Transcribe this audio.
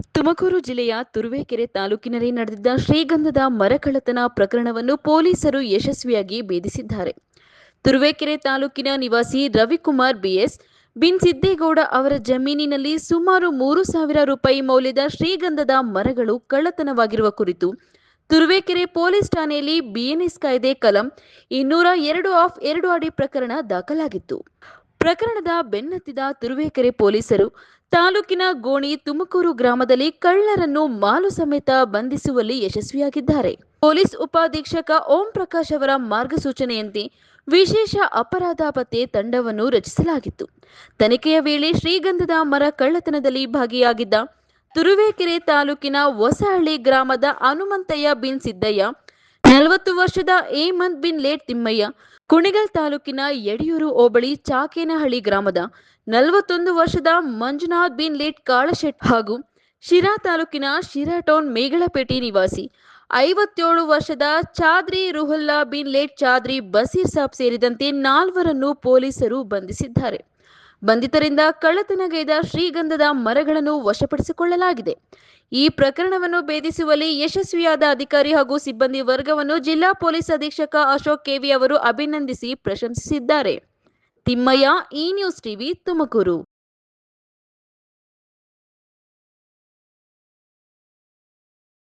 ತುಮಕೂರು ಜಿಲ್ಲೆಯ ತುರುವೇಕೆರೆ ತಾಲೂಕಿನಲ್ಲಿ ನಡೆದಿದ್ದ ಶ್ರೀಗಂಧದ ಮರಕಳ್ಳತನ ಪ್ರಕರಣವನ್ನು ಪೊಲೀಸರು ಯಶಸ್ವಿಯಾಗಿ ಭೇದಿಸಿದ್ದಾರೆ. ತುರುವೇಕೆರೆ ತಾಲೂಕಿನ ನಿವಾಸಿ ರವಿಕುಮಾರ್ ಬಿನ್ ಸಿದ್ದೇಗೌಡ ಅವರ ಜಮೀನಿನಲ್ಲಿ ಸುಮಾರು 3,000 ರೂಪಾಯಿ ಮೌಲ್ಯದ ಶ್ರೀಗಂಧದ ಮರಗಳು ಕಳ್ಳತನವಾಗಿರುವ ಕುರಿತು ತುರುವೇಕೆರೆ ಪೊಲೀಸ್ ಠಾಣೆಯಲ್ಲಿ ಬಿಎನ್ಎಸ್ ಕಾಯ್ದೆ ಕಲಂ 202 ಅಡಿ ಪ್ರಕರಣ ದಾಖಲಾಗಿತ್ತು. ಪ್ರಕರಣದ ಬೆನ್ನತ್ತಿದ ತುರುವೇಕೆರೆ ಪೊಲೀಸರು ತಾಲೂಕಿನ ಗೋಣಿ ತುಮಕೂರು ಗ್ರಾಮದಲ್ಲಿ ಕಳ್ಳರನ್ನು ಮಾಲು ಸಮೇತ ಬಂಧಿಸುವಲ್ಲಿ ಯಶಸ್ವಿಯಾಗಿದ್ದಾರೆ. ಪೊಲೀಸ್ ಉಪಾಧೀಕ್ಷಕ ಓಂ ಪ್ರಕಾಶ್ ಅವರ ಮಾರ್ಗಸೂಚನೆಯಂತೆ ವಿಶೇಷ ಅಪರಾಧ ಪತ್ತೆ ತಂಡವನ್ನು ರಚಿಸಲಾಗಿತ್ತು. ತನಿಖೆಯ ವೇಳೆ ಶ್ರೀಗಂಧದ ಮರ ಕಳ್ಳತನದಲ್ಲಿ ಭಾಗಿಯಾಗಿದ್ದ ತುರುವೇಕೆರೆ ತಾಲೂಕಿನ ಹೊಸಹಳ್ಳಿ ಗ್ರಾಮದ ಹನುಮಂತಯ್ಯ ಬಿನ್ ಸಿದ್ದಯ್ಯ, 40 ವರ್ಷದ ಹೇಮಂತ್ ಬಿನ್ ಲೇಟ್ ತಿಮ್ಮಯ್ಯ, ಕುಣಿಗಲ್ ತಾಲೂಕಿನ ಯಡಿಯೂರು ಹೋಬಳಿ ಚಾಕೇನಹಳ್ಳಿ ಗ್ರಾಮದ 41 ವರ್ಷದ ಮಂಜುನಾಥ್ ಬಿನ್ ಲೇಟ್ ಕಾಳಶೆಟ್ ಹಾಗೂ ಶಿರಾ ತಾಲೂಕಿನ ಶಿರಾ ಟೌನ್ ಮೇಗಳಪೇಟೆ ನಿವಾಸಿ 57 ವರ್ಷದ ಚಾದ್ರಿ ರುಹುಲ್ಲಾ ಬಿನ್ ಲೇಟ್ ಚಾದ್ರಿ ಬಸೀರ್ ಸಾಬ್ ಸೇರಿದಂತೆ 4ವರನ್ನು ಪೊಲೀಸರು ಬಂಧಿಸಿದ್ದಾರೆ. ಬಂಧಿತರಿಂದ ಕಳ್ಳತನಗೈದ ಶ್ರೀಗಂಧದ ಮರಗಳನ್ನು ವಶಪಡಿಸಿಕೊಳ್ಳಲಾಗಿದೆ. ಈ ಪ್ರಕರಣವನ್ನು ಭೇದಿಸುವಲ್ಲಿ ಯಶಸ್ವಿಯಾದ ಅಧಿಕಾರಿ ಹಾಗೂ ಸಿಬ್ಬಂದಿ ವರ್ಗವನ್ನು ಜಿಲ್ಲಾ ಪೊಲೀಸ್ ಅಧೀಕ್ಷಕ ಅಶೋಕ್ ಕೆವಿ ಅವರು ಅಭಿನಂದಿಸಿ ಪ್ರಶಂಸಿಸಿದ್ದಾರೆ. Thimmaiah, E news TV, Tumakuru.